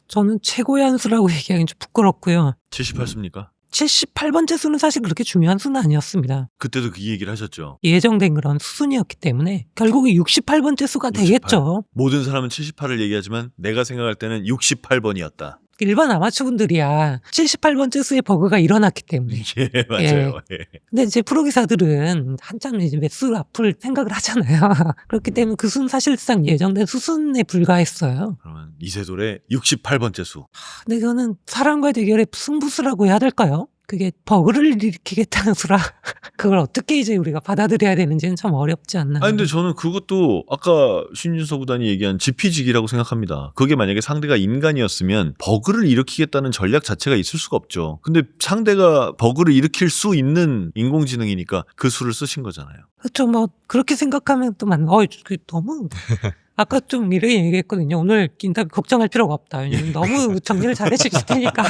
저는 최고의 한 수라고 얘기하기는 좀 부끄럽고요. 78수입니까? 78번째 수는 사실 그렇게 중요한 수는 아니었습니다. 그때도 그 얘기를 하셨죠. 예정된 그런 수순이었기 때문에 결국에 68번째 수가 68. 되겠죠. 모든 사람은 78을 얘기하지만 내가 생각할 때는 68번이었다. 일반 아마추어분들이야 78번째 수의 버그가 일어났기 때문에. 예, 맞아요. 예. 근데 이제 프로기사들은 한참 이제 매수 앞을 생각을 하잖아요. 그렇기 때문에 그 수는 사실상 예정된 수순에 불과했어요. 그러면 이세돌의 68번째 수. 근데 그거는 사람과의 대결의 승부수라고 해야 될까요? 그게 버그를 일으키겠다는 수라 그걸 어떻게 이제 우리가 받아들여야 되는지는 참 어렵지 않나. 근데 저는 그것도 아까 신진서 구단이 얘기한 지피지기라고 생각합니다. 그게 만약에 상대가 인간이었으면 버그를 일으키겠다는 전략 자체가 있을 수가 없죠. 근데 상대가 버그를 일으킬 수 있는 인공지능이니까 그 수를 쓰신 거잖아요. 그렇죠. 그렇게 생각하면 또 너무 아까 좀 이렇게 얘기했거든요. 오늘 인터뷰 걱정할 필요가 없다. 왜냐면 너무 정리를 잘 해주실 테니까.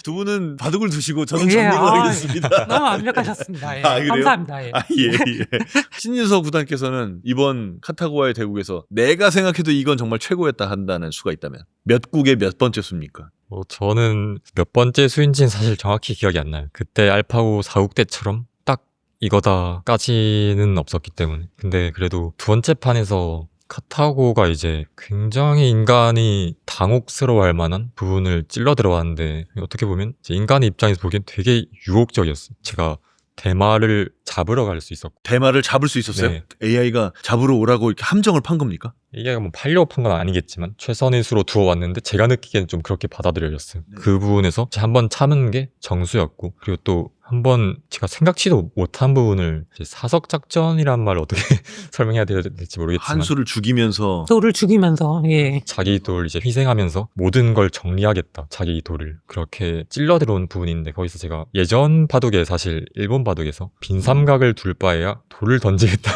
두 분은 바둑을 두시고 저는 예, 정리를 하겠습니다. 너무 완벽하셨습니다. 예. 그래요? 감사합니다. 예. 예. 신진서 구단께서는 이번 카타고와의 대국에서 내가 생각해도 이건 정말 최고였다 한다는 수가 있다면 몇 국의 몇 번째 수입니까? 저는 몇 번째 수인지는 사실 정확히 기억이 안 나요. 그때 알파고 4국 때처럼 딱 이거다까지는 없었기 때문에. 근데 그래도 두 번째 판에서 카타고가 이제 굉장히 인간이 당혹스러워할 만한 부분을 찔러 들어왔는데 어떻게 보면 이제 인간의 입장에서 보기엔 되게 유혹적이었어요. 제가 대마를 잡으러 갈 수 있었고 대마를 잡을 수 있었어요? 네. AI가 잡으러 오라고 이렇게 함정을 판 겁니까? AI가 팔려고 판 건 아니겠지만 최선의 수로 두어왔는데 제가 느끼기에는 좀 그렇게 받아들여졌어요. 네. 그 부분에서 한번 참은 게 정수였고 그리고 또 한번 제가 생각지도 못한 부분을 이제 사석 작전이란 말을 어떻게 설명해야 될지 모르겠지만 한 수를 죽이면서 돌을 죽이면서 예. 자기 돌 이제 희생하면서 모든 걸 정리하겠다. 자기 돌을 그렇게 찔러 들어온 부분인데 거기서 제가 예전 바둑에 사실 일본 바둑에서 빈 삼각을 둘 바에야 돌을 던지겠다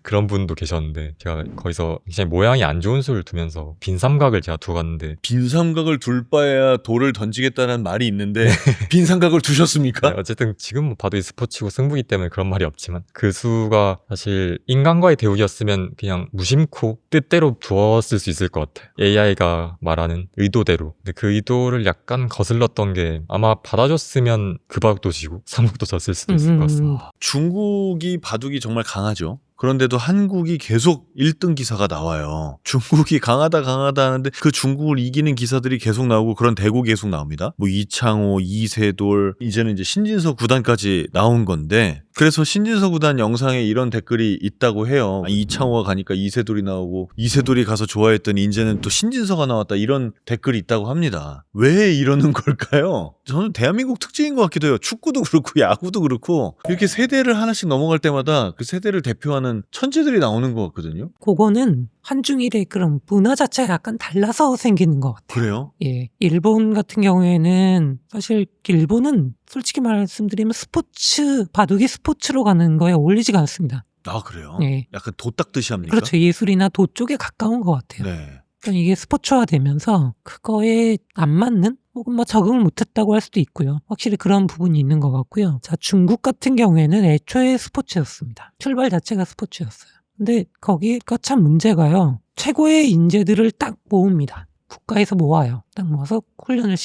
그런 분도 계셨는데 제가 거기서 굉장히 모양이 안 좋은 수를 두면서 빈 삼각을 제가 두고 갔는데 빈 삼각을 둘 바에야 돌을 던지겠다는 말이 있는데 빈 삼각을 두셨습니까? 네, 어쨌든 지금 뭐 바둑이 스포츠고 승부기 때문에 그런 말이 없지만 그 수가 사실 인간과의 대우였으면 그냥 무심코 뜻대로 두었을 수 있을 것 같아요. AI가 말하는 의도대로. 근데 그 의도를 약간 거슬렀던 게 아마 받아줬으면 그 바둑도 지고 삼국도 졌을 수도 있을 것 같습니다. 중국이 바둑이 정말 강하죠. 그런데도 한국이 계속 1등 기사가 나와요. 중국이 강하다 하는데 그 중국을 이기는 기사들이 계속 나오고 그런 대고 계속 나옵니다. 뭐 이창호, 이세돌, 이제는 이제 신진서 구단까지 나온 건데 그래서 신진서 구단 영상에 이런 댓글이 있다고 해요. 이창호가 가니까 이세돌이 나오고 이세돌이 가서 좋아했더니 이제는 또 신진서가 나왔다 이런 댓글이 있다고 합니다. 왜 이러는 걸까요? 저는 대한민국 특징인 것 같기도 해요. 축구도 그렇고 야구도 그렇고 이렇게 세대를 하나씩 넘어갈 때마다 그 세대를 대표하는 천재들이 나오는 것 같거든요. 그거는 한중일의 그런 문화 자체가 약간 달라서 생기는 것 같아요. 그래요? 예. 일본 같은 경우에는 사실 일본은 솔직히 말씀드리면 바둑이 스포츠로 가는 거에 어울리지가 않습니다. 아 그래요? 예. 약간 도 닦듯이 합니까? 그렇죠. 예술이나 도 쪽에 가까운 것 같아요. 네. 그러니까 이게 스포츠화되면서 그거에 안 맞는 혹은 뭐 적응을 못했다고 할 수도 있고요. 확실히 그런 부분이 있는 것 같고요. 자, 중국 같은 경우에는 애초에 스포츠였습니다. 출발 자체가 스포츠였어요. 근데 거기가 참 문제가요. 최고의 인재들을 딱 모읍니다. 국가에서 모아요. 딱 모아서 훈련을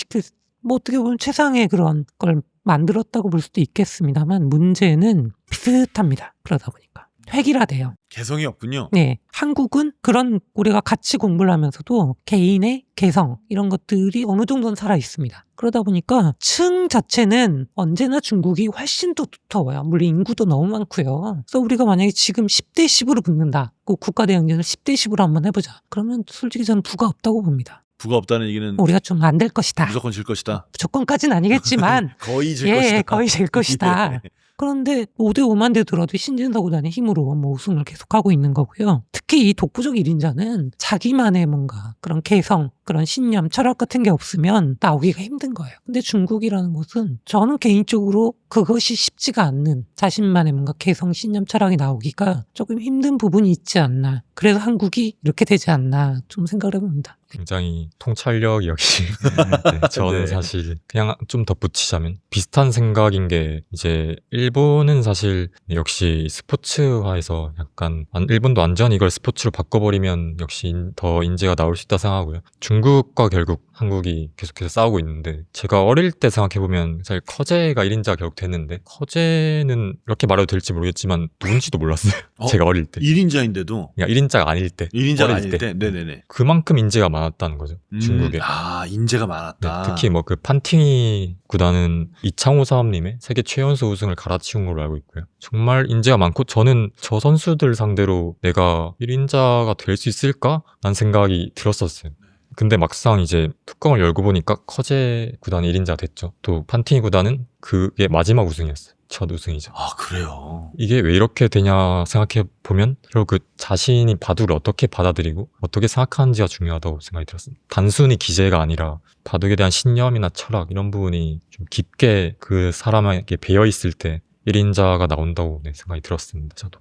뭐 어떻게 보면 최상의 그런 걸 만들었다고 볼 수도 있겠습니다만 문제는 비슷합니다. 그러다 보니까. 획일화돼요. 개성이 없군요. 네. 한국은 그런 우리가 같이 공부를 하면서도 개인의 개성 이런 것들이 어느 정도는 살아 있습니다. 그러다 보니까 층 자체는 언제나 중국이 훨씬 더 두터워요. 물론 인구도 너무 많고요. 그래서 우리가 만약에 지금 10대 10으로 붙는다. 그 국가대항전을 10대 10으로 한번 해보자. 그러면 솔직히 저는 부가 없다고 봅니다. 부가 없다는 얘기는 우리가 좀 안 될 것이다. 무조건 질 것이다. 무조건까지는 아니겠지만 거의 질 예, 것이다. 거의 질 것이다. 예. 그런데 5대5만 대 들어도 신진서 구단의 힘으로 뭐 우승을 계속하고 있는 거고요. 특히 이 독보적 1인자는 자기만의 뭔가 그런 개성, 그런 신념, 철학 같은 게 없으면 나오기가 힘든 거예요. 근데 중국이라는 곳은 저는 개인적으로 그것이 쉽지가 않는 자신만의 뭔가 개성, 신념, 철학이 나오기가 조금 힘든 부분이 있지 않나. 그래서 한국이 이렇게 되지 않나 좀 생각을 해봅니다. 굉장히 통찰력 역시 네, 저는 네. 사실 그냥 좀 덧붙이자면 비슷한 생각인 게 이제 일본은 사실 역시 스포츠화에서 약간 일본도 완전히 이걸 스포츠로 바꿔버리면 역시 더 인재가 나올 수 있다 생각하고요. 중국과 결국 한국이 계속해서 싸우고 있는데 제가 어릴 때 생각해보면 사실 커제가 1인자가 결국 됐는데 커제는 이렇게 말해도 될지 모르겠지만 누군지도 몰랐어요. 제가 어릴 때. 1인자인데도 그냥 1인자가 아닐 때. 1인자가 어릴 아닐 때. 네네네. 그만큼 인재가 많았다는 거죠. 중국에. 아, 인재가 네, 많았다. 특히 뭐 그 판팅이 구단은 이창호 사업님의 세계 최연소 우승을 갈아치운 걸로 알고 있고요. 정말 인재가 많고 저는 저 선수들 상대로 내가 1인자가 될 수 있을까? 라는 생각이 들었었어요. 근데 막상 이제 뚜껑을 열고 보니까 커제 구단이 1인자가 됐죠. 또 판팅이 구단은 그게 마지막 우승이었어요. 첫 우승이죠. 아, 그래요. 이게 왜 이렇게 되냐 생각해 보면 결국 그 자신이 바둑을 어떻게 받아들이고 어떻게 생각하는지가 중요하다고 생각이 들었습니다. 단순히 기재가 아니라 바둑에 대한 신념이나 철학 이런 부분이 좀 깊게 그 사람에게 배어 있을 때 1인자가 나온다고 생각이 들었습니다. 저도.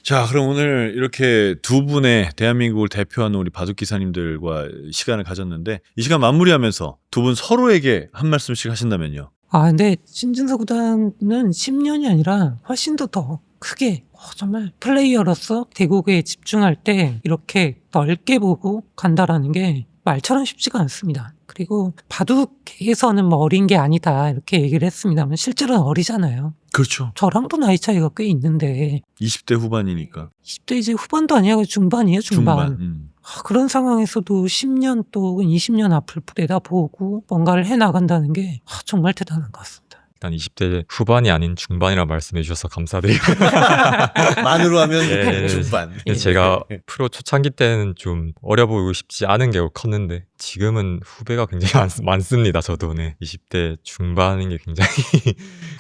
자, 그럼 오늘 이렇게 두 분의 대한민국을 대표하는 우리 바둑 기사님들과 시간을 가졌는데 이 시간 마무리하면서 두 분 서로에게 한 말씀씩 하신다면요. 아, 근데 신진서 구단은 10년이 아니라 훨씬 더 크게 정말 플레이어로서 대국에 집중할 때 이렇게 넓게 보고 간다라는 게 말처럼 쉽지가 않습니다. 그리고 바둑에서는 뭐 어린 게 아니다 이렇게 얘기를 했습니다만 실제로는 어리잖아요. 그렇죠. 저랑도 나이 차이가 꽤 있는데 20대 후반이니까. 20대 이제 후반도 아니고 중반이에요. 중반. 그런 상황에서도 10년 또 20년 앞을 내다보고 뭔가를 해나간다는 게 정말 대단한 것 같습니다. 일단 20대 후반이 아닌 중반이라 말씀해 주셔서 감사드리고 만으로 하면 예, 중반. 제가 프로 초창기 때는 좀 어려 보이고 싶지 않은 게 컸는데 지금은 후배가 굉장히 많습니다. 저도 20대 중반인 게 굉장히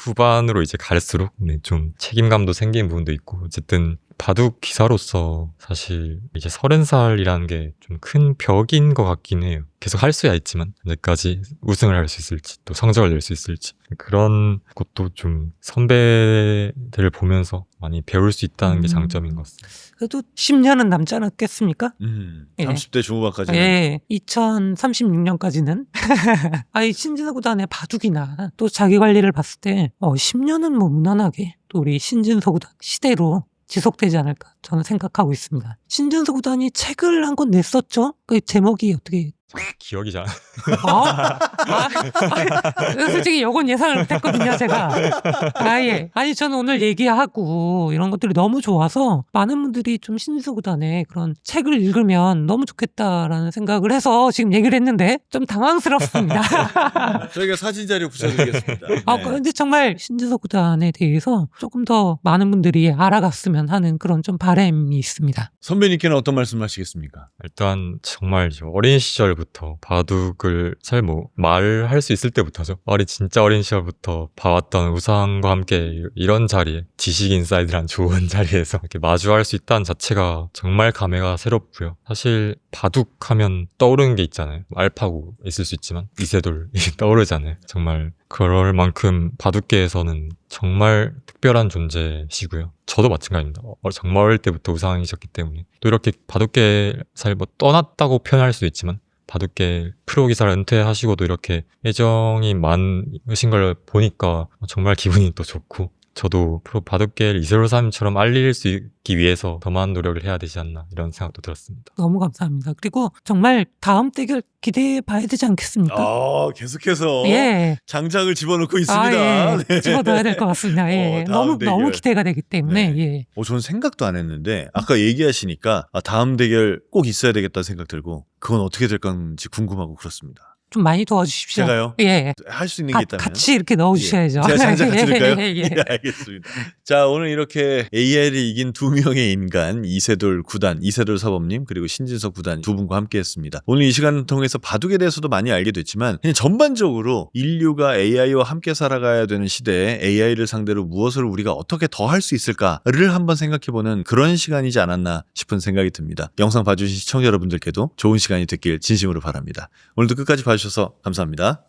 후반으로 이제 갈수록 좀 책임감도 생긴 부분도 있고 어쨌든 바둑 기사로서 사실 이제 30살이라는 게 좀 큰 벽인 것 같긴 해요. 계속 할 수야 있지만 언제까지 우승을 할 수 있을지 또 성적을 낼 수 있을지 그런 것도 좀 선배들을 보면서 많이 배울 수 있다는 게 장점인 것 같습니다. 그래도 10년은 남지 않았겠습니까? 예. 30대 중후반까지는. 예, 2036년까지는. 아니, 신진호 구단의 바둑이나 또 자기 관리를 봤을 때, 10년은 뭐 무난하게 또 우리 신진서 구단 시대로 지속되지 않을까 저는 생각하고 있습니다. 신진서 구단이 책을 한 권 냈었죠? 그 제목이 어떻게 기억이 잘 솔직히 요건 예상을 못했거든요, 제가. 예. 아니, 저는 오늘 얘기하고 이런 것들이 너무 좋아서 많은 분들이 좀 신진서 구단의 그런 책을 읽으면 너무 좋겠다라는 생각을 해서 지금 얘기를 했는데 좀 당황스럽습니다. 저희가 사진 자료 붙여드리겠습니다. 네. 근데 정말 신진서 구단에 대해서 조금 더 많은 분들이 알아갔으면 하는 그런 좀 바람이 있습니다. 선배님께는 어떤 말씀하시겠습니까? 일단 정말 어린 시절부터 바둑을 잘 뭐 말할 수 있을 때부터죠. 진짜 어린 시절부터 봐왔던 우상과 함께 이런 자리에 지식 인사이드란 좋은 자리에서 이렇게 마주할 수 있다는 자체가 정말 감회가 새롭고요. 사실 바둑하면 떠오르는 게 있잖아요. 알파고 있을 수 있지만 이세돌이 떠오르잖아요. 정말 그럴 만큼 바둑계에서는 정말 특별한 존재시고요. 저도 마찬가지입니다. 정말 어릴 때부터 우상이셨기 때문에 또 이렇게 바둑계 살 뭐 떠났다고 표현할 수도 있지만 바둑계 프로 기사를 은퇴하시고도 이렇게 애정이 많으신 걸 보니까 정말 기분이 또 좋고 저도 프로 바둑계를 이세돌사님처럼 알릴 수 있기 위해서 더 많은 노력을 해야 되지 않나 이런 생각도 들었습니다. 너무 감사합니다. 그리고 정말 다음 대결 기대해 봐야 되지 않겠습니까? 계속해서 예. 장작을 집어넣고 있습니다. 예. 집어넣어야 될 것 같습니다. 예. 다음 너무 대결. 기대가 되기 때문에. 네. 예. 저는 생각도 안 했는데 아까 얘기하시니까 다음 대결 꼭 있어야 되겠다 생각 들고 그건 어떻게 될 건지 궁금하고 그렇습니다. 좀 많이 도와주십시오. 제가요? 예. 할 수 있는 게 있다면 같이 이렇게 넣어주셔야죠. 제가 장작 같이 넣을까요? 예, 예. 네, 알겠습니다. 자, 오늘 이렇게 AI를 이긴 두 명의 인간 이세돌 구단, 이세돌 사범님 그리고 신진석 구단 두 분과 함께했습니다. 오늘 이 시간을 통해서 바둑에 대해서도 많이 알게 됐지만 그냥 전반적으로 인류가 AI와 함께 살아가야 되는 시대에 AI를 상대로 무엇을 우리가 어떻게 더 할 수 있을까를 한번 생각해보는 그런 시간이지 않았나 싶은 생각이 듭니다. 영상 봐주신 시청자 여러분들께도 좋은 시간이 됐길 진심으로 바랍니다. 오늘도 끝까지 봐주셔서 감사합니다.